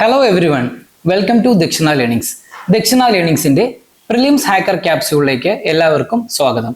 Hello everyone, welcome to Dakshina Learnings. Dakshina Learnings ന്റെ prelims hacker ക്യാപ്സ്യൂളിലേക്ക് എല്ലാവർക്കും സ്വാഗതം.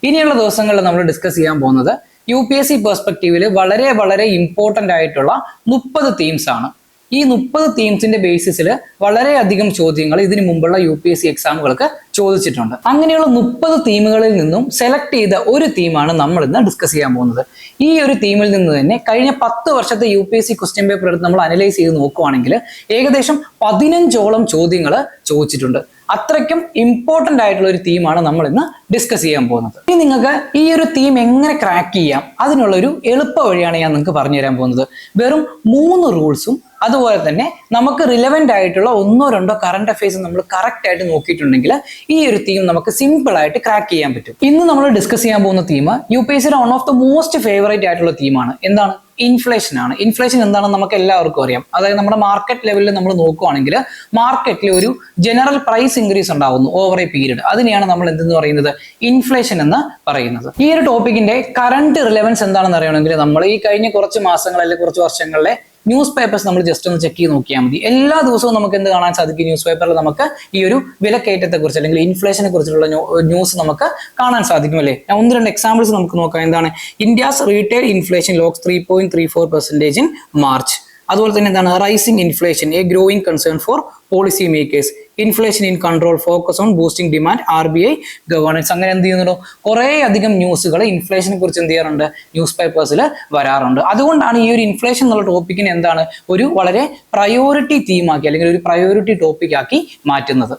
ഇനിയുള്ള ദിവസങ്ങളിൽ നമ്മൾ ഡിസ്കസ് ചെയ്യാൻ പോകുന്നത് UPSC പെർസ്പെക്റ്റീവിൽ വളരെ ഇമ്പോർട്ടന്റ് ആയിട്ടുള്ള 30 തീംസ് ആണ്. ഈ 30 തീംസിന്റെ ബേസിസിൽ വളരെയധികം ചോദ്യങ്ങൾ ഇതിനു മുമ്പുള്ള UPSC എക്സാമുകൾക്ക് ചോദിച്ചിട്ടുണ്ട്. അങ്ങനെയുള്ള 30 തീമുകളിൽ നിന്നും സെലക്ട് ചെയ്ത ഒരു തീമാണ് നമ്മൾ ഇന്ന് ഡിസ്കസ് ചെയ്യാൻ പോകുന്നത്. ഈ ഒരു തീമിൽ നിന്ന് തന്നെ കഴിഞ്ഞ 10 വർഷത്തെ UPSC ക്വസ്റ്റ്യൻ പേപ്പർ എടുത്ത് നമ്മൾ അനലൈസ് ചെയ്ത് നോക്കുവാണെങ്കിൽ ഏകദേശം 15ഓളം ചോദ്യങ്ങൾ ചോദിച്ചിട്ടുണ്ട്. അത്രയ്ക്കും ഇമ്പോർട്ടന്റ് ആയിട്ടുള്ള ഒരു തീമാണ് നമ്മൾ ഇന്ന് ഡിസ്കസ് ചെയ്യാൻ പോകുന്നത്. ഇനി നിങ്ങൾക്ക് ഈ ഒരു തീം എങ്ങനെ ക്രാക്ക് ചെയ്യാം അതിനുള്ള ഒരു എളുപ്പ വഴിയാണ് ഞാൻ നിങ്ങൾക്ക് പറഞ്ഞു തരാൻ പോകുന്നത്. വെറും 3 റൂൾസും അതുപോലെ തന്നെ നമുക്ക് റിലവന്റ് ആയിട്ടുള്ള 1-2 കറണ്ട് അഫയേഴ്സ് നമ്മൾ കറക്റ്റ് ആയിട്ട് നോക്കിയിട്ടുണ്ടെങ്കിൽ ഈ ഒരു തീം നമുക്ക് സിമ്പിൾ ആയിട്ട് ക്രാക്ക് ചെയ്യാൻ പറ്റും. ഇന്ന് നമ്മൾ ഡിസ്കസ് ചെയ്യാൻ പോകുന്ന തീം UPSCയുടെ one of the most favourite ആയിട്ടുള്ള തീമാണ്. എന്താണ്? ഇൻഫ്ലേഷൻ ആണ്. ഇൻഫ്ലേഷൻ എന്താണെന്ന് നമുക്ക് എല്ലാവർക്കും അറിയാം. അതായത് നമ്മുടെ മാർക്കറ്റ് ലെവലിൽ നമ്മൾ നോക്കുവാണെങ്കിൽ മാർക്കറ്റിൽ ഒരു ജനറൽ പ്രൈസ് ഇൻക്രീസ് ഉണ്ടാവുന്നു ഓവർ എ പീരീഡ്. അതിനെയാണ് നമ്മൾ എന്തെന്ന് പറയുന്നത്? ഇൻഫ്ലേഷൻ എന്ന് പറയുന്നത്. ഈ ഒരു ടോപ്പിക്കിന്റെ കറണ്ട് റിലവൻസ് എന്താണെന്ന് അറിയണമെങ്കിൽ നമ്മൾ ഈ കഴിഞ്ഞ കുറച്ച് മാസങ്ങൾ അല്ലെങ്കിൽ കുറച്ച് വർഷങ്ങളിലെ ന്യൂസ് പേപ്പേഴ്സ് നമ്മൾ ജസ്റ്റ് ഒന്ന് ചെക്ക് ചെയ്ത് നോക്കിയാൽ മതി. എല്ലാ ദിവസവും നമുക്ക് എന്ത് കാണാൻ സാധിക്കും? ന്യൂസ് പേപ്പറിൽ നമുക്ക് ഈ ഒരു വിലക്കയറ്റത്തെ കുറിച്ച് അല്ലെങ്കിൽ ഇൻഫ്ലേഷനെ കുറിച്ചുള്ള ന്യൂസ് നമുക്ക് കാണാൻ സാധിക്കും അല്ലേ? 1-2 എക്സാമ്പിൾസ് നമുക്ക് നോക്കാം. എന്താണ്? India's retail inflation locks 3.34% in March. അതുപോലെ തന്നെ എന്താണ്? Rising inflation A growing concern for policy makers. Inflation in control focus on boosting demand RBI governance. അങ്ങനെ എന്ത് ചെയ്യുന്നുണ്ടോ? കുറേ അധികം ന്യൂസുകൾ ഇൻഫ്ലേഷനെ കുറിച്ച് എന്ത് ചെയ്യാറുണ്ട്? ന്യൂസ് പേപ്പേഴ്സിൽ വരാറുണ്ട്. അതുകൊണ്ടാണ് ഈ ഒരു ഇൻഫ്ലേഷൻ എന്നുള്ള ടോപ്പിക്കിനെ എന്താണ് ഒരു വളരെ പ്രയോറിറ്റി തീമാക്കി അല്ലെങ്കിൽ ഒരു പ്രയോറിറ്റി ടോപ്പിക്കാക്കി മാറ്റുന്നത്.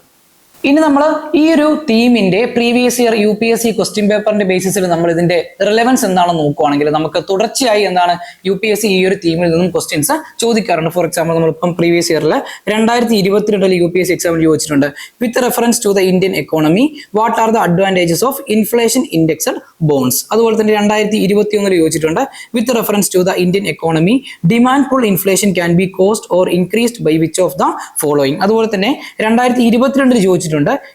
ഇനി നമ്മൾ ഈ ഒരു തീമിന്റെ പ്രീവിയസ് ഇയർ UPSC ക്വസ്റ്റ്യൻ പേപ്പറിന്റെ ബേസിസിൽ നമ്മൾ ഇതിന്റെ റിലവൻസ് എന്താണെന്ന് നോക്കുവാണെങ്കിൽ നമുക്ക് തുടർച്ചയായി എന്താണ് UPSC ഈ ഒരു തീമിൽ നിന്നും ക്വസ്റ്റ്യൻസ് ചോദിക്കാറുണ്ട്. ഫോർ എക്സാമ്പിൾ നമ്മളിപ്പം പ്രീവിയസ് ഇയറിൽ 2022 UPSC എക്സാമിൽ ചോദിച്ചിട്ടുണ്ട്. With reference to the Indian economy what are the advantages of inflation indexed bonds. അതുപോലെ തന്നെ 2021 ചോദിച്ചിട്ടുണ്ട്. With reference to the Indian economy demand pull inflation can be caused or increased by which of the following. അതുപോലെ തന്നെ 2022 ചോദിച്ചിട്ടുണ്ട്.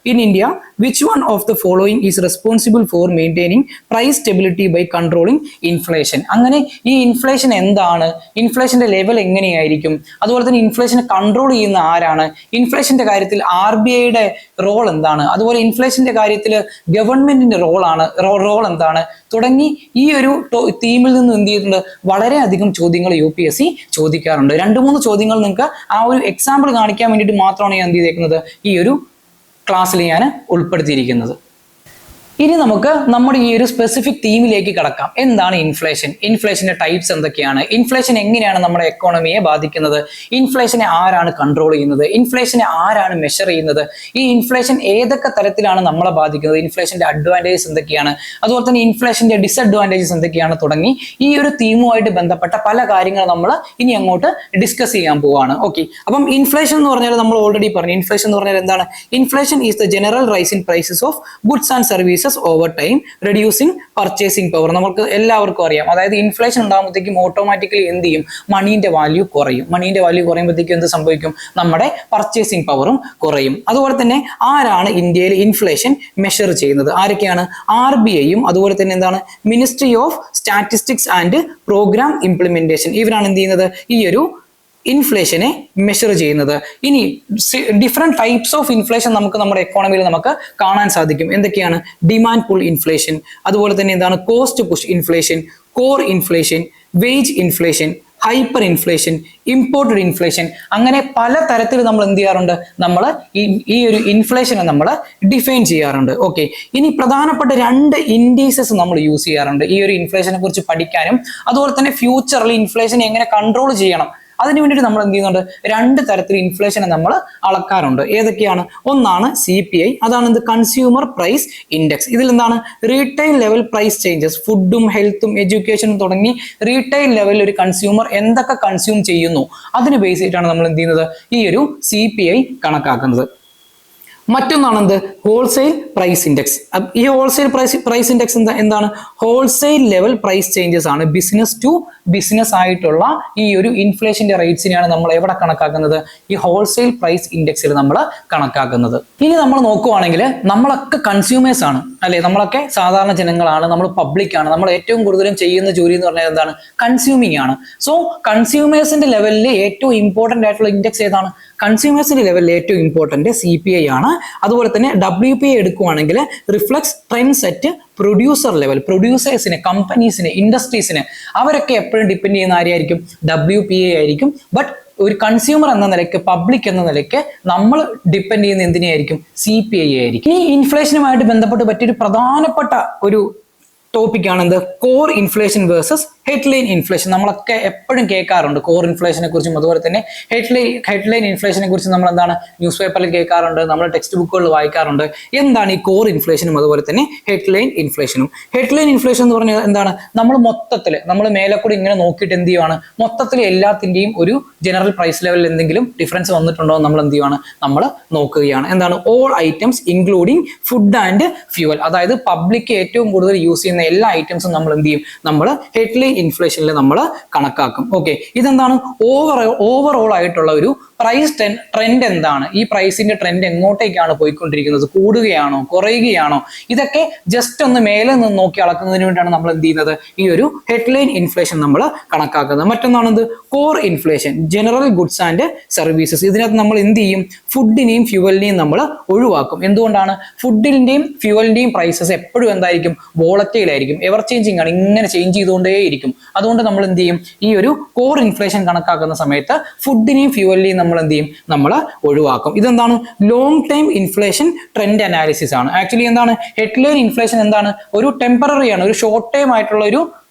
In India, which one of the following is responsible for maintaining price stability by controlling inflation? അങ്ങനെ ഈ inflation എന്താണ്? ഇൻഫ്ലേഷന്റെ level എങ്ങനെയായിരിക്കും? അതുപോലെ തന്നെ ഇൻഫ്ലേഷനെ control ചെയ്യുന്ന ആരാണ്? ഇൻഫ്ലേഷന്റെ കാര്യത്തിൽ RBIയുടെ റോൾ എന്താണ്? അതുപോലെ ഇൻഫ്ലേഷന്റെ കാര്യത്തിൽ ഗവൺമെന്റിന്റെ റോൾ എന്താണ്? തുടങ്ങി ഈ ഒരു തീമിൽ നിന്ന് എന്ത് ചെയ്തിട്ടുണ്ട്? വളരെയധികം ചോദ്യങ്ങൾ UPSC ചോദിക്കാറുണ്ട്. 2-3 ചോദ്യങ്ങൾ നിങ്ങൾക്ക് ആ ഒരു എക്സാമ്പിൾ കാണിക്കാൻ വേണ്ടിയിട്ട് മാത്രമാണ് ഞാൻ എന്ത് ചെയ്തേക്കുന്നത് ഈ ഒരു ക്ലാസ്സിൽ ഞാൻ ഉൾപ്പെടുത്തിയിരിക്കുന്നത്. ഇനി നമുക്ക് നമ്മുടെ ഈ ഒരു സ്പെസിഫിക് തീമിലേക്ക് കടക്കാം. എന്താണ് ഇൻഫ്ലേഷൻ? ഇൻഫ്ലേഷന്റെ ടൈപ്സ് എന്തൊക്കെയാണ്? ഇൻഫ്ലേഷൻ എങ്ങനെയാണ് നമ്മുടെ എക്കോണമിയെ ബാധിക്കുന്നത്? ഇൻഫ്ലേഷനെ ആരാണ് കൺട്രോൾ ചെയ്യുന്നത്? ഇൻഫ്ലേഷനെ ആരാണ് മെഷർ ചെയ്യുന്നത്? ഈ ഇൻഫ്ലേഷൻ ഏതൊക്കെ തരത്തിലാണ് നമ്മളെ ബാധിക്കുന്നത്? ഇൻഫ്ലേഷന്റെ അഡ്വാൻറ്റേജസ് എന്തൊക്കെയാണ്? അതുപോലെ തന്നെ ഇൻഫ്ലേഷന്റെ ഡിസഡ്വാൻറ്റേജസ് എന്തൊക്കെയാണ്? തുടങ്ങി ഈ ഒരു തീമുമായിട്ട് ബന്ധപ്പെട്ട പല കാര്യങ്ങൾ നമ്മൾ ഇനി അങ്ങോട്ട് ഡിസ്കസ് ചെയ്യാൻ പോവാണ്. ഓക്കെ, അപ്പം ഇൻഫ്ലേഷൻ എന്ന് പറഞ്ഞാൽ നമ്മൾ ഓൾറെഡി പറഞ്ഞു. ഇൻഫ്ലേഷൻ എന്ന് പറഞ്ഞാൽ എന്താണ്? Inflation is the general rise in prices of goods and services over time reducing purchasing power. നമുക്ക് എല്ലാവർക്കും അറിയാം. അതായത് ഇൻഫ്ലേഷൻ ഉണ്ടാകുമ്പോഴത്തേക്കും ഓട്ടോമാറ്റിക്കലി എന്ത് ചെയ്യും? മണീന്റെ വാല്യൂ കുറയും. മണീന്റെ വാല്യൂ കുറയുമ്പോഴത്തേക്കും എന്ത് സംഭവിക്കും? നമ്മുടെ പർച്ചേസിംഗ് പവറും കുറയും. അതുപോലെ തന്നെ ആരാണ് ഇന്ത്യയിൽ ഇൻഫ്ലേഷൻ മെഷർ ചെയ്യുന്നത്? ആരൊക്കെയാണ്? RBIയും അതുപോലെ തന്നെ എന്താണ് ministry of statistics and programme implementation. ഇവരാണ് എന്ത് ചെയ്യുന്നത്? ഈ ഒരു ഇൻഫ്ലേഷനെ മെഷർ ചെയ്യുന്നത്. ഇനി ഡിഫറെന്റ് ടൈപ്സ് ഓഫ് ഇൻഫ്ലേഷൻ നമുക്ക് നമ്മുടെ എക്കോണമിയിൽ നമുക്ക് കാണാൻ സാധിക്കും. എന്തൊക്കെയാണ്? ഡിമാൻഡ് പുൾ ഇൻഫ്ലേഷൻ, അതുപോലെ തന്നെ എന്താണ് cost push inflation, core inflation, wage inflation, hyper inflation, imported inflation. അങ്ങനെ പല തരത്തിൽ നമ്മൾ എന്ത് ചെയ്യാറുണ്ട്? നമ്മൾ ഈ ഒരു ഇൻഫ്ലേഷനെ നമ്മൾ ഡിഫൈൻ ചെയ്യാറുണ്ട്. ഓക്കെ, ഇനി പ്രധാനപ്പെട്ട 2 ഇൻഡീസസ് നമ്മൾ യൂസ് ചെയ്യാറുണ്ട് ഈ ഒരു ഇൻഫ്ലേഷനെ കുറിച്ച് പഠിക്കാനും അതുപോലെ തന്നെ ഫ്യൂച്ചറിൽ ഇൻഫ്ലേഷൻ എങ്ങനെ കൺട്രോൾ ചെയ്യണം അതിനു വേണ്ടിയിട്ട് നമ്മൾ എന്ത് ചെയ്യുന്നുണ്ട്? 2 തരത്തിൽ ഇൻഫ്ലേഷനെ നമ്മൾ അളക്കാറുണ്ട്. ഏതൊക്കെയാണ്? ഒന്നാണ് CPI, അതാണ് കൺസ്യൂമർ പ്രൈസ് ഇൻഡെക്സ്. ഇതിൽ എന്താണ്? റീറ്റെയിൽ ലെവൽ പ്രൈസ് ചേഞ്ചസ്, ഫുഡും ഹെൽത്തും എഡ്യൂക്കേഷനും തുടങ്ങി റീറ്റെയിൽ ലെവലിൽ ഒരു കൺസ്യൂമർ എന്തൊക്കെ കൺസ്യൂം ചെയ്യുന്നു അതിന് ബേസ് ചെയ്തിട്ടാണ് നമ്മൾ എന്ത് ചെയ്യുന്നത്? ഈ ഒരു CPI കണക്കാക്കുന്നത്. മറ്റൊന്നാണ് എന്ത്? Wholesale price index. ഈ ഹോൾസെയിൽ പ്രൈസ് ഇൻഡെക്സ് എന്താണ്? ഹോൾസെയിൽ ലെവൽ പ്രൈസ് ചേഞ്ചസ് ആണ്. ബിസിനസ് ടു ബിസിനസ് ആയിട്ടുള്ള ഈ ഒരു ഇൻഫ്ലേഷന്റെ റേറ്റ്സിനെയാണ് നമ്മൾ എവിടെ കണക്കാക്കുന്നത്? ഈ ഹോൾസെയിൽ പ്രൈസ് ഇൻഡെക്സിൽ നമ്മൾ കണക്കാക്കുന്നത്. ഇനി നമ്മൾ നോക്കുവാണെങ്കിൽ നമ്മളൊക്കെ കൺസ്യൂമേഴ്സ് ആണ്. അല്ലെ? നമ്മളൊക്കെ സാധാരണ ജനങ്ങളാണ്, നമ്മൾ പബ്ലിക് ആണ്, നമ്മൾ ഏറ്റവും കൂടുതലും ചെയ്യുന്ന ജോലി എന്ന് പറഞ്ഞാൽ എന്താണ്? കൺസ്യൂമിങ് ആണ്. സോ കൺസ്യൂമേഴ്സിന്റെ ലെവലിൽ ഏറ്റവും ഇമ്പോർട്ടന്റ് ആയിട്ടുള്ള ഇൻഡെക്സ് ഏതാണ്? കൺസ്യൂമേഴ്സിന്റെ ലെവലിൽ ഏറ്റവും ഇമ്പോർട്ടന്റ് CPI ആണ്. അതുപോലെ തന്നെ WPI എടുക്കുവാണെങ്കിൽ reflects trend set producer level, പ്രൊഡ്യൂസേഴ്സിന്, കമ്പനീസിന്, ഇൻഡസ്ട്രീസിന് അവരൊക്കെ എപ്പോഴും ഡിപ്പെൻഡ് ചെയ്യുന്ന ആരെയായിരിക്കും? WPI ആയിരിക്കും. ബട്ട് ഒരു കൺസ്യൂമർ എന്ന നിലയ്ക്ക്, പബ്ലിക് എന്ന നിലയ്ക്ക് നമ്മൾ ഡിപ്പെൻഡ് ചെയ്യുന്ന എന്തിനെയായിരിക്കും? CPI ആയിരിക്കും. ഈ ഇൻഫ്ലേഷനുമായിട്ട് ബന്ധപ്പെട്ട് പറ്റിയൊരു പ്രധാനപ്പെട്ട ഒരു ടോപ്പിക്കാണ് എന്ത്? Core inflation versus headline inflation. നമ്മളൊക്കെ എപ്പോഴും കേൾക്കാറുണ്ട് കോർ ഇൻഫ്ലേഷനെ കുറിച്ചും അതുപോലെ തന്നെ ഹെഡ്ലൈൻ ഇൻഫ്ലേഷനെ കുറിച്ച് നമ്മൾ എന്താണ് ന്യൂസ് പേപ്പറിൽ കേൾക്കാറുണ്ട്, നമ്മൾ ടെക്സ്റ്റ് ബുക്കുകളിൽ വായിക്കാറുണ്ട്. എന്താണ് ഈ കോർ ഇൻഫ്ലേഷനും അതുപോലെ തന്നെ ഹെഡ്ലൈൻ ഇൻഫ്ലേഷനും? ഹെഡ്ലൈൻ ഇൻഫ്ലേഷൻ എന്ന് പറഞ്ഞാൽ എന്താണ്? നമ്മൾ മൊത്തത്തിൽ നമ്മൾ മേലെ കൂടി ഇങ്ങനെ നോക്കിയിട്ട് എന്ത് ചെയ്യുവാണ്? മൊത്തത്തിൽ എല്ലാത്തിൻ്റെയും ഒരു ജനറൽ പ്രൈസ് ലെവലിൽ എന്തെങ്കിലും ഡിഫറൻസ് വന്നിട്ടുണ്ടോ എന്ന് നമ്മൾ എന്ത് ചെയ്യുവാണ്? നമ്മൾ നോക്കുകയാണ്. എന്താണ്? All items including food and fuel. അതായത് പബ്ലിക് ഏറ്റവും കൂടുതൽ യൂസ് ചെയ്യുന്ന എല്ലാ ഐറ്റംസും നമ്മൾ എന്ത് ചെയ്യും? നമ്മൾ ഹെഡ്ലൈൻ ഇൻഫ്ലേഷനിൽ നമ്മൾ കണക്കാക്കും. ഓക്കെ, ഇതെന്താണ്? ഓവറോൾ ആയിട്ടുള്ള ഒരു പ്രൈസ് ട്രെൻഡ് എന്താണ്? ഈ പ്രൈസിന്റെ ട്രെൻഡ് എങ്ങോട്ടേക്കാണ് പോയിക്കൊണ്ടിരിക്കുന്നത്? കൂടുകയാണോ കുറയുകയാണോ? ഇതൊക്കെ ജസ്റ്റ് ഒന്ന് മേലെ നിന്ന് നോക്കി അളക്കുന്നതിന് വേണ്ടിയാണ് നമ്മൾ എന്ത് ചെയ്യുന്നത്? ഈ ഒരു ഹെഡ്ലൈൻ ഇൻഫ്ലേഷൻ നമ്മൾ കണക്കാക്കുന്നത്. മറ്റൊന്നാണെന്ത്? Core inflation, general goods and services. ഇതിനകത്ത് നമ്മൾ എന്ത് ചെയ്യും? ഫുഡിനെയും ഫ്യൂവലിനെയും നമ്മൾ ഒഴിവാക്കും. എന്തുകൊണ്ടാണ്? ഫുഡിന്റെയും ഫ്യൂവലിന്റെയും പ്രൈസസ് എപ്പോഴും എന്തായിരിക്കും? വോളറ്റൈൽ ആയിരിക്കും, എവർ ചേഞ്ചിങ് ആണ്, ഇങ്ങനെ ചേഞ്ച് ചെയ്തുകൊണ്ടേയിരിക്കും. അതുകൊണ്ട് നമ്മൾ എന്ത് ചെയ്യും? ഈ ഒരു കോർ ഇൻഫ്ലേഷൻ കണക്കാക്കുന്ന സമയത്ത് ഫുഡിനെയും ഫ്യൂവലിനെയും നമ്മൾ എന്ത് ചെയ്യും? നമ്മൾ ഒഴിവാക്കും. ഇതെന്താണ്? Long time inflation trend analysis ആണ്. ആക്ച്വലി എന്താണ്? ഹെഡ്ലൈൻ ഇൻഫ്ലേഷൻ എന്താണ്? ഒരു ടെമ്പററി ആണ്, ഒരു ഷോർട്ട് ടൈം ആയിട്ടുള്ള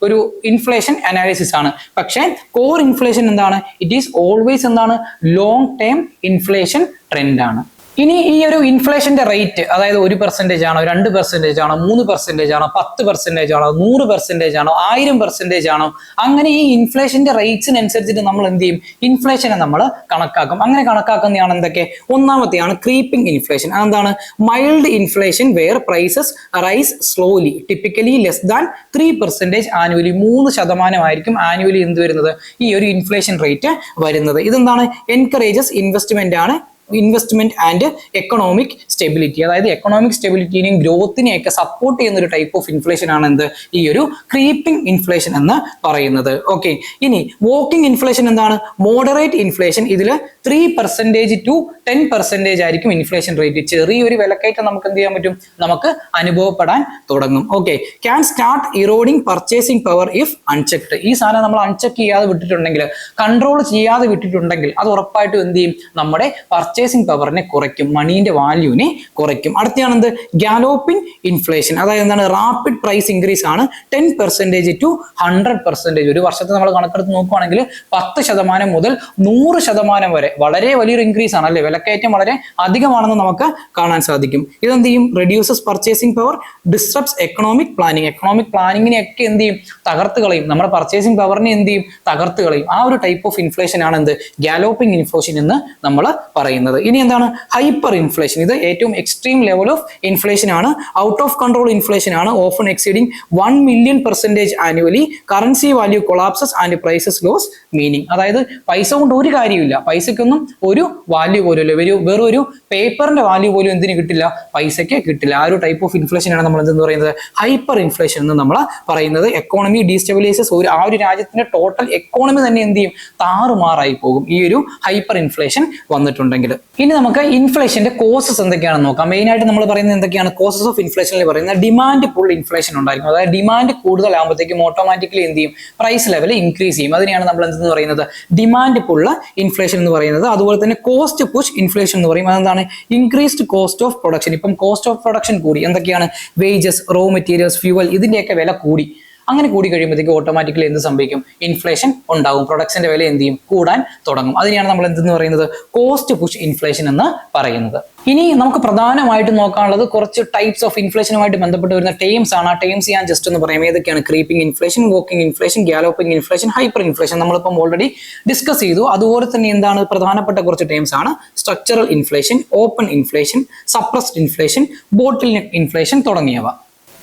ഒരു ഇൻഫ്ലേഷൻ അനാലിസിസ് ആണ്. പക്ഷേ കോർ ഇൻഫ്ലേഷൻ എന്താണ്? ഇറ്റ് ഈസ് ഓൾവേസ് എന്താണ്? ലോങ് ടൈം ഇൻഫ്ലേഷൻ ട്രെൻഡ് ആണ്. ഇനി ഈ ഒരു ഇൻഫ്ലേഷന്റെ റേറ്റ്, അതായത് 1% ആണോ, 2% ആണോ, 3% ആണോ, 10% ആണോ, 100% ആണോ, 1000% ആണോ, അങ്ങനെ ഈ ഇൻഫ്ലേഷന്റെ റേറ്റ്സിനനുസരിച്ചിട്ട് നമ്മൾ എന്ത് ചെയ്യും? ഇൻഫ്ലേഷനെ നമ്മൾ കണക്കാക്കും. അങ്ങനെ കണക്കാക്കുന്നതാണ് എന്തൊക്കെ? ഒന്നാമത്തെയാണ് ക്രീപ്പിംഗ് ഇൻഫ്ലേഷൻ. അതെന്താണ്? Mild inflation where prices rise slowly typically less than 3% annually. 3% ആയിരിക്കും ആനുവലി എന്ത് വരുന്നത്? ഈ ഒരു ഇൻഫ്ലേഷൻ റേറ്റ് വരുന്നത്. ഇതെന്താണ്? Encourages investment and economic stability. അതായത് എക്കണോമിക് സ്റ്റെബിലിറ്റിനെയും ഗ്രോത്തിനെയൊക്കെ സപ്പോർട്ട് ചെയ്യുന്ന ഒരു ടൈപ്പ് ഓഫ് ഇൻഫ്ലേഷൻ ആണ് എന്ത്? ഈ ഒരു ക്രീപ്പിംഗ് ഇൻഫ്ലേഷൻ എന്ന് പറയുന്നത്. ഓക്കെ, ഇനി വോക്കിംഗ് ഇൻഫ്ലേഷൻ എന്താണ്? Moderate inflation. ഇതിൽ 3% to 10% ആയിരിക്കും ഇൻഫ്ലേഷൻ റേറ്റ്. ചെറിയൊരു വിലക്കയറ്റം നമുക്ക് എന്ത് ചെയ്യാൻ പറ്റും? നമുക്ക് അനുഭവപ്പെടാൻ തുടങ്ങും. Okay, can start eroding purchasing power if unchecked. ഈ സാധനം നമ്മൾ അൺചെക്ക് ചെയ്യാതെ വിട്ടിട്ടുണ്ടെങ്കിൽ, കൺട്രോൾ ചെയ്യാതെ വിട്ടിട്ടുണ്ടെങ്കിൽ അത് ഉറപ്പായിട്ടും എന്ത് ചെയ്യും? നമ്മുടെ പർച്ചേസിംഗ് പവറിനെ കുറയ്ക്കും, മണീന്റെ വാല്യൂവിനെ കുറയ്ക്കും. അടുത്തയാണെന്ത്? ഗാലോപ്പിംഗ് ഇൻഫ്ലേഷൻ. അതായത് എന്താണ്? റാപ്പിഡ് പ്രൈസ് ഇൻക്രീസ് ആണ്. 10% to 100%. ഒരു വർഷത്തെ നമ്മൾ കണക്കെടുത്ത് നോക്കുകയാണെങ്കിൽ 10% മുതൽ 100% വരെ വളരെ വലിയൊരു ഇൻക്രീസ് ആണ് അല്ലെ? വിലക്കയറ്റം വളരെ അധികമാണെന്ന് നമുക്ക് കാണാൻ സാധിക്കും. ഇതെന്ത് ചെയ്യും? Reduces purchasing power, disrupts economic planning. Economic പ്ലാനിങ്ങിനെയൊക്കെ എന്ത് ചെയ്യും? തകർത്ത് കളയും. നമ്മുടെ പർച്ചേസിംഗ് പവറിനെ എന്ത് ചെയ്യും? തകർത്ത് കളയും. ആ ഒരു ടൈപ്പ് ഓഫ് ഇൻഫ്ലേഷൻ ആണ് എന്ത്? ഗാലോപ്പിംഗ് ഇൻഫ്ലേഷൻ എന്ന് നമ്മൾ പറയുന്നത്. ഇനി എന്താണ്? Hyper inflation. ഇത് ഏറ്റവും എക്സ്ട്രീം ലെവൽ ഓഫ് ഇൻഫ്ലേഷൻ ആണ്. ഔട്ട് ഓഫ് കൺട്രോൾ ഇൻഫ്ലേഷൻ ആണ്. Often exceeding 1 million% annually. Currency value collapses and prices lose meaning. അതായത് പൈസ കൊണ്ട് ഒരു കാര്യമില്ല, പൈസക്കൊന്നും ഒരു വാല്യൂ പോലും ഇല്ല. വെറും ഒരു പേപ്പറിന്റെ വാല്യൂ പോലും എന്തിനു കിട്ടില്ല? പൈസയ്ക്ക് കിട്ടില്ല. ആ ഒരു ടൈപ്പ് ഓഫ് ഇൻഫ്ലേഷൻ ആണ് നമ്മൾ എന്തെന്ന് പറയുന്നത്? ഹൈപ്പർ ഇൻഫ്ലേഷൻ എന്ന് നമ്മൾ പറയുന്നത്. എക്കോണമി ഡീസ്റ്റെബിലൈസസ്. ആ ഒരു രാജ്യത്തിന്റെ ടോട്ടൽ എക്കോണമി തന്നെ എന്ത് ചെയ്യും? താറുമാറായി പോകും ഈ ഒരു ഹൈപ്പർ ഇൻഫ്ലേഷൻ വന്നിട്ടുണ്ടെങ്കിൽ. ഇനി നമുക്ക് ഇൻഫ്ലേഷന്റെ കോസസ് എന്തൊക്കെയാണെന്ന് നോക്കാം. മെയിൻ ആയിട്ട് നമ്മൾ പറയുന്നത് എന്തൊക്കെയാണ്? കോസസ് ഓഫ് ഇൻഫ്ലേഷനിൽ പറയുന്നത് ഡിമാൻഡ് പുൾ ഇൻഫ്ലേഷൻ ഉണ്ടായിരിക്കും. അതായത് ഡിമാൻഡ് കൂടുതലാകുമ്പോഴത്തേക്കും ഓട്ടോമാറ്റിക്കലി എന്ത് ചെയ്യും? പ്രൈസ് ലെവൽ ഇൻക്രീസ് ചെയ്യും. അതിനെയാണ് നമ്മൾ എന്തെന്ന് പറയുന്നത്? ഡിമാൻഡ് പുള്ള ഇൻഫ്ലേഷൻ എന്ന് പറയുന്നത്. അതുപോലെ തന്നെ കോസ്റ്റ് പുഷ് ഇൻഫ്ലേഷൻ എന്ന് പറയും. അതെന്താണ്? Increased cost of production. ഇപ്പം കോസ്റ്റ് ഓഫ് പ്രൊഡക്ഷൻ കൂടി. എന്തൊക്കെയാണ്? വേജസ്, റോ മെറ്റീരിയൽസ്, ഫ്യൂവൽ, ഇതിന്റെയൊക്കെ വില കൂടി. അങ്ങനെ കൂടി കഴിയുമ്പോഴത്തേക്ക് ഓട്ടോമാറ്റിക്കലി എന്ത് സംഭവിക്കും? ഇൻഫ്ലേഷൻ ഉണ്ടാവും. പ്രൊഡക്ട്സിന്റെ വില എന്ത് ചെയ്യും? കൂടാൻ തുടങ്ങും. അതിനെയാണ് നമ്മൾ എന്തെന്ന് പറയുന്നത്? കോസ്റ്റ് പുഷ് ഇൻഫ്ലേഷൻ എന്ന് പറയുന്നത്. ഇനി നമുക്ക് പ്രധാനമായിട്ട് നോക്കാനുള്ളത് കുറച്ച് ടൈപ്സ് ഓഫ് ഇൻഫ്ലേഷനുമായിട്ട് ബന്ധപ്പെട്ട് വരുന്ന ടേംസ് ആണ്. ആ ടേംസ് ഞാൻ ജസ്റ്റ് ഒന്ന് പറയാം. ഏതൊക്കെയാണ്? Creeping inflation, walking inflation, galloping inflation, hyperinflation. Inflation already discuss ചെയ്തു. അതുപോലെ തന്നെ എന്താണ് പ്രധാനപ്പെട്ട കുറച്ച് ടേംസ് ആണ്? Structural inflation, open inflation, suppressed inflation, bottleneck inflation തുടങ്ങിയവ.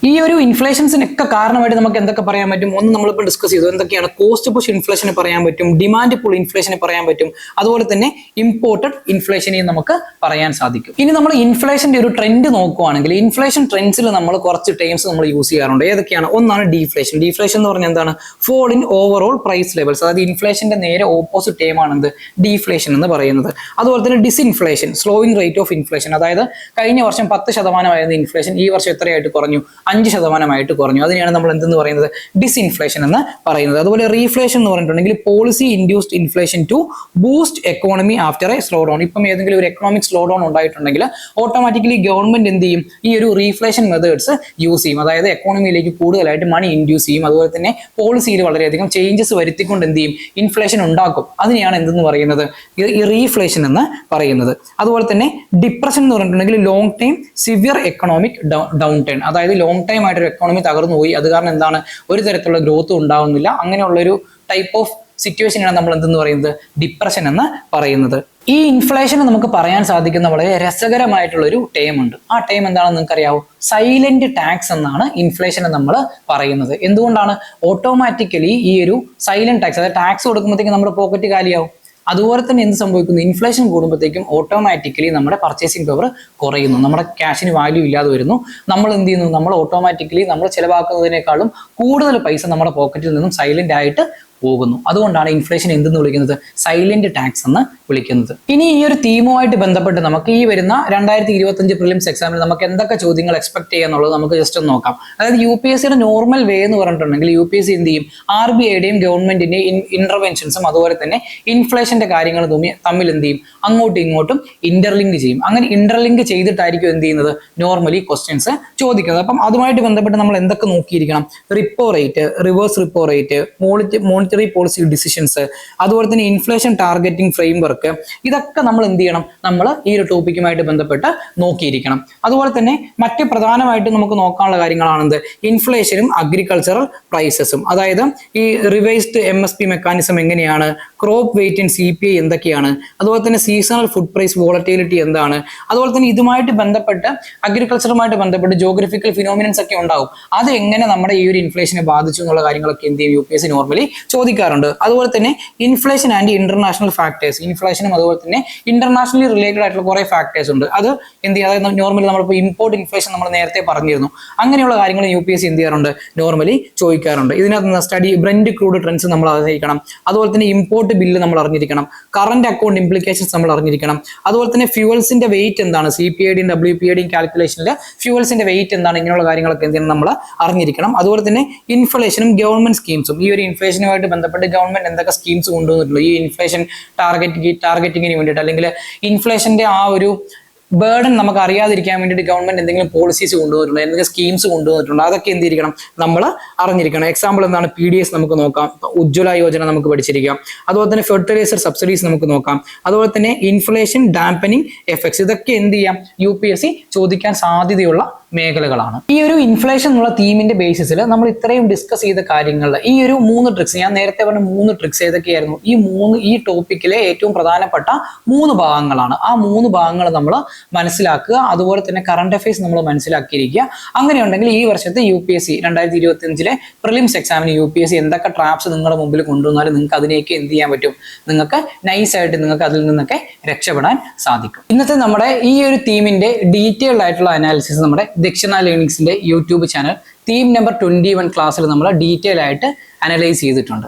ഈ ഒരു ഇൻഫ്ലേഷൻസിനൊക്കെ കാരണമായിട്ട് നമുക്ക് എന്തൊക്കെ പറയാൻ പറ്റും? ഒന്ന് നമ്മളിപ്പോൾ ഡിസ്കസ് ചെയ്തു, എന്തൊക്കെയാണ്? കോസ്റ്റ് പുഷ് ഇൻഫ്ലേഷനെ പറയാൻ പറ്റും, ഡിമാൻഡ് പുൾ ഇൻഫ്ലേഷനെ പറയാൻ പറ്റും, അതുപോലെ തന്നെ ഇമ്പോർട്ടഡ് ഇൻഫ്ലേഷനെയും നമുക്ക് പറയാൻ സാധിക്കും. ഇനി നമ്മൾ ഇൻഫ്ലേഷന്റെ ഒരു ട്രെൻഡ് നോക്കുകയാണെങ്കിൽ ഇൻഫ്ലേഷൻ ട്രെൻഡ്സിൽ നമ്മൾ കുറച്ച് ടേംസ് നമ്മൾ യൂസ് ചെയ്യാറുണ്ട്. ഏതൊക്കെയാണ്? ഒന്നാണ് ഡീഫ്ലേഷൻ. ഡീഫ്ലേഷൻ എന്ന് പറഞ്ഞാൽ എന്താണ്? Fall in overall price levels. അതായത് ഇൻഫ്ലേഷന്റെ നേരെ ഓപ്പോസിറ്റ് ടേം ആണ് എന്ത്? ഡീഫ്ലേഷൻ എന്ന് പറയുന്നത്. അതുപോലെ തന്നെ ഡിസ്ഇൻഫ്ലേഷൻ, സ്ലോയിങ് റേറ്റ് ഓഫ് ഇൻഫ്ലേഷൻ. അതായത് കഴിഞ്ഞ വർഷം 10% ഇൻഫ്ലേഷൻ ഈ വർഷം എത്രയായിട്ട് കുറഞ്ഞു? 5% കുറഞ്ഞു. അതിനെയാണ് നമ്മൾ എന്തെന്ന് പറയുന്നത്? ഡിസ്ഇൻഫ്ലേഷൻ എന്ന് പറയുന്നത്. അതുപോലെ റീഫ്ലേഷൻ എന്ന് പറഞ്ഞിട്ടുണ്ടെങ്കിൽ policy induced inflation to boost economy after a slowdown. ഇപ്പം ഏതെങ്കിലും ഒരു എക്കണോമിക് സ്ലോ ഡൗൺ ഉണ്ടായിട്ടുണ്ടെങ്കിൽ ഓട്ടോമാറ്റിക്കലി ഗവൺമെന്റ് എന്ത് ചെയ്യും? ഈ ഒരു റീഫ്ലേഷൻ മെത്തേഡ്സ് യൂസ് ചെയ്യും. അതായത് എക്കോണമിയിലേക്ക് കൂടുതലായിട്ട് മണി ഇൻഡ്യൂസ് ചെയ്യും. അതുപോലെ തന്നെ പോളിസിയിൽ വളരെയധികം ചേഞ്ചസ് വരുത്തിക്കൊണ്ട് എന്ത് ചെയ്യും? ഇൻഫ്ലേഷൻ ഉണ്ടാക്കും. അതിനെയാണ് എന്തെന്ന് പറയുന്നത്? ഈ റീഫ്ലേഷൻ എന്ന് പറയുന്നത്. അതുപോലെ തന്നെ ഡിപ്രഷൻ എന്ന് പറഞ്ഞിട്ടുണ്ടെങ്കിൽ long time severe economic down turn. അതായത് ലോങ് ടൈം ആയിട്ടൊരു എക്കോണമി തകർന്നു പോയി, അത് കാരണം എന്താണ്? ഒരു തരത്തിലുള്ള ഗ്രോത്ത് ഉണ്ടാവുന്നില്ല. അങ്ങനെയുള്ളൊരു ടൈപ്പ് ഓഫ് സിറ്റുവേഷനാണ് നമ്മൾ എന്തെന്ന് പറയുന്നത്? ഡിപ്രഷൻ എന്ന് പറയുന്നത്. ഈ ഇൻഫ്ലേഷന് നമുക്ക് പറയാൻ സാധിക്കുന്ന വളരെ രസകരമായിട്ടുള്ള ഒരു ടേം ഉണ്ട്. ആ ടേം എന്താണെന്ന് നിങ്ങൾക്ക് അറിയാവോ? സൈലന്റ് ടാക്സ് എന്നാണ് ഇൻഫ്ലേഷനെ നമ്മൾ പറയുന്നത്. എന്തുകൊണ്ടാണ്? ഓട്ടോമാറ്റിക്കലി ഈ ഒരു സൈലന്റ് ടാക്സ്, അതായത് ടാക്സ് കൊടുക്കുമ്പോഴത്തേക്കും നമ്മുടെ പോക്കറ്റ് കാലിയാവും. അതുപോലെ തന്നെ എന്ത് സംഭവിക്കുന്നു? ഇൻഫ്ലേഷൻ കൂടുമ്പോഴത്തേക്കും ഓട്ടോമാറ്റിക്കലി നമ്മുടെ പർച്ചേസിംഗ് പവർ കുറയുന്നു, നമ്മുടെ ക്യാഷിന് വാല്യൂ ഇല്ലാതെ വരുന്നു. നമ്മൾ എന്ത് ചെയ്യുന്നു? നമ്മൾ ഓട്ടോമാറ്റിക്കലി നമ്മൾ ചിലവാക്കുന്നതിനേക്കാളും കൂടുതൽ പൈസ നമ്മുടെ പോക്കറ്റിൽ നിന്നും സൈലന്റ് ആയിട്ട് പോകുന്നു. അതുകൊണ്ടാണ് ഇൻഫ്ലേഷൻ എന്തെന്ന് വിളിക്കുന്നത്? സൈലന്റ് ടാക്സ് എന്ന് വിളിക്കുന്നത്. ഇനി ഈ ഒരു തീമുമായിട്ട് ബന്ധപ്പെട്ട് നമുക്ക് ഈ വരുന്ന 2025 പ്രിലിംസ് എക്സാമിൽ നമുക്ക് എന്തൊക്കെ ചോദ്യങ്ങൾ എക്സ്പെക്ട് ചെയ്യാന്നുള്ളത് നമുക്ക് ജസ്റ്റ് ഒന്ന് നോക്കാം. അതായത് UPSCയുടെ നോർമൽ വേ എന്ന് പറഞ്ഞിട്ടുണ്ടെങ്കിൽ UPSC എന്ത് ചെയ്യും? RBIയുടെയും ഗവൺമെന്റിന്റെയും ഇന്റർവെൻഷൻസും അതുപോലെ തന്നെ ഇൻഫ്ലേഷന്റെ കാര്യങ്ങൾ തമ്മിൽ എന്ത് ചെയ്യും? അങ്ങോട്ടും ഇങ്ങോട്ടും ഇന്റർലിങ്ക് ചെയ്യും. അങ്ങനെ ഇന്റർലിങ്ക് ചെയ്തിട്ടായിരിക്കും എന്ത് ചെയ്യുന്നത്? നോർമലി ക്വസ്റ്റ്യൻസ് ചോദിക്കുന്നത്. അപ്പം അതുമായിട്ട് ബന്ധപ്പെട്ട് നമ്മൾ എന്തൊക്കെ നോക്കിയിരിക്കണം? Repo rate, reverse repo rate, monetary policy decisions, അതുപോലെ തന്നെ ഇൻഫ്ലേഷൻ ടാർഗറ്റിംഗ് ഫ്രെയിംവർക്ക്, ഇതൊക്കെ നമ്മൾ എന്ത് ചെയ്യണം? നമ്മൾ ഈ ഒരു ടോപ്പിക്കുമായിട്ട് ബന്ധപ്പെട്ട് നോക്കിയിരിക്കണം. അതുപോലെ തന്നെ മറ്റ് പ്രധാനമായിട്ട് നമുക്ക് നോക്കാനുള്ള കാര്യങ്ങളാണെന്ത്? ഇൻഫ്ലേഷനും അഗ്രികൾച്ചറൽ പ്രൈസസും. അതായത് ഈ റിവൈസ്ഡ് MSP മെക്കാനിസം എങ്ങനെയാണ്, ക്രോപ്പ് വെയിറ്റ് ആൻഡ് CPI എന്തൊക്കെയാണ്, അതുപോലെ തന്നെ സീസണൽ ഫുഡ് പ്രൈസ് വോളറ്റിലിറ്റി എന്താണ്, അതുപോലെ തന്നെ ഇതുമായിട്ട് ബന്ധപ്പെട്ട് അഗ്രികൾച്ചറുമായിട്ട് ബന്ധപ്പെട്ട് ജോഗ്രഫിക്കൽ ഫിനോമിനൻസ് ഒക്കെ ഉണ്ടാവും. അത് എങ്ങനെ നമ്മുടെ ഈ ഒരു ഇൻഫ്ലേഷനെ ബാധിച്ചു എന്നുള്ള കാര്യങ്ങളൊക്കെ എന്ത് ചെയ്യും? UPSC നോർമലി ചോദിക്കാറുണ്ട്. അതുപോലെ തന്നെ ഇൻഫ്ലേഷൻ ആൻഡ് ഇന്റർനാഷണൽ ഫാക്ടേഴ്സ്, ഇൻഫ്ലേഷനും അതുപോലെ തന്നെ ഇന്റർനാഷണലി റിലേറ്റഡ് ആയിട്ടുള്ള കുറെ ഫാക്ടേഴ്സ് ഉണ്ട്. അത് എന്ത് ചെയ്യും? അതായത് നോർമലി നമ്മളിപ്പോൾ ഇമ്പോർട്ട് ഇൻഫ്ലേഷൻ നമ്മൾ നേരത്തെ പറഞ്ഞിരുന്നു. അങ്ങനെയുള്ള കാര്യങ്ങൾ UPSC എന്ത് ചെയ്യാറുണ്ട്? നോർമലി ചോദിക്കാറുണ്ട്. ഇതിനകത്ത് സ്റ്റഡി ബ്രെൻഡ് ക്രൂഡ് ട്രെൻഡ്സ് നമ്മൾ അറിഞ്ഞിരിക്കണം. അതുപോലെ തന്നെ ഇമ്പോർട്ട് ബില്ല് നമ്മൾ അറിഞ്ഞിരിക്കണം. കറന്റ് അക്കൗണ്ട് ഇംപ്ലിക്കേഷൻസ് നമ്മൾ അറിഞ്ഞിരിക്കണം. അതുപോലെ തന്നെ ഫ്യൂവൽസിന്റെ വെയിറ്റ് എന്താണ്? CPIയുടെയും WPIയുടെയും കാൽക്കുലേഷനിൽ ഫ്യൂവൽസിന്റെ വെയിറ്റ് എന്താണ്? ഇങ്ങനെയുള്ള കാര്യങ്ങളൊക്കെ എന്ത് ചെയ്യണം? നമ്മൾ അറിഞ്ഞിരിക്കണം. അതുപോലെ തന്നെ ഇൻഫ്ലേഷനും ഗവൺമെന്റ് സ്കീംസും, ഈ ഒരു ഇൻഫ്ലേഷനുമായിട്ട് ബന്ധപ്പെട്ട് ഗവൺമെന്റ് എന്തൊക്കെ സ്കീംസ് കൊണ്ടുവന്നിട്ടുള്ളൂ ഈ ഇൻഫ്ലേഷൻ ടാർഗറ്റിങ്ങിന് വേണ്ടിയിട്ട്, അല്ലെങ്കിൽ ഇൻഫ്ലേഷന്റെ ആ ഒരു ബേർഡൻ നമുക്ക് അറിയാതിരിക്കാൻ വേണ്ടിയിട്ട് ഗവൺമെന്റ് എന്തെങ്കിലും പോളിസീസ് കൊണ്ടുവന്നിട്ടുണ്ടോ, എന്തെങ്കിലും സ്കീംസ് കൊണ്ടുവന്നിട്ടുണ്ടോ, അതൊക്കെ എന്തിരിക്കണം? നമ്മൾ അറിഞ്ഞിരിക്കണം. എക്സാമ്പിൾ എന്താണ്? PDS നമുക്ക് നോക്കാം, ഉജ്ജ്വല യോജന നമുക്ക് പഠിച്ചിരിക്കാം. അതുപോലെ തന്നെ ഫെർട്ടിലൈസർ സബ്സിഡീസ് നമുക്ക് നോക്കാം. അതുപോലെ തന്നെ ഇൻഫ്ലേഷൻ ഡാമ്പനിങ് എഫക്ട്സ്, ഇതൊക്കെ എന്ത് ചെയ്യാം? UPSC ചോദിക്കാൻ സാധ്യതയുള്ള മേഖലകളാണ്. ഈ ഒരു ഇൻഫ്ലേഷൻ എന്നുള്ള തീമിന്റെ ബേസിസിൽ നമ്മൾ ഇത്രയും ഡിസ്കസ് ചെയ്ത കാര്യങ്ങളിൽ ഈ ഒരു 3 ട്രിക്സ്, ഞാൻ നേരത്തെ പറഞ്ഞ 3 ട്രിക്സ് ഏതൊക്കെയായിരുന്നു? ഈ ടോപ്പിക്കിലെ ഏറ്റവും പ്രധാനപ്പെട്ട 3 ഭാഗങ്ങളാണ്. ആ 3 ഭാഗങ്ങൾ നമ്മൾ മനസ്സിലാക്കുക. അതുപോലെ തന്നെ കറണ്ട് അഫയേഴ്സ് നമ്മൾ മനസ്സിലാക്കിയിരിക്കുക. അങ്ങനെയുണ്ടെങ്കിൽ ഈ വർഷത്തെ UPSC 2025 പ്രിലിംസ് എക്സാമിന് UPSC എന്തൊക്കെ ട്രാപ്സ് നിങ്ങളുടെ മുമ്പിൽ കൊണ്ടുവന്നാലും നിങ്ങൾക്ക് അതിനെയൊക്കെ എന്ത് ചെയ്യാൻ പറ്റും? നിങ്ങൾക്ക് നൈസായിട്ട് നിങ്ങൾക്ക് അതിൽ നിന്നൊക്കെ രക്ഷപ്പെടാൻ സാധിക്കും. ഇന്നത്തെ നമ്മുടെ ഈ ഒരു തീമിന്റെ ഡീറ്റെയിൽഡ് ആയിട്ടുള്ള അനാലിസിസ് നമ്മുടെ ദക്ഷിണ ലേണിംഗ്സിന്റെ യൂട്യൂബ് ചാനൽ തീം നമ്പർ 21 ക്ലാസ്സിൽ നമ്മൾ ഡീറ്റെയിൽ ആയിട്ട് അനലൈസ് ചെയ്തിട്ടുണ്ട്.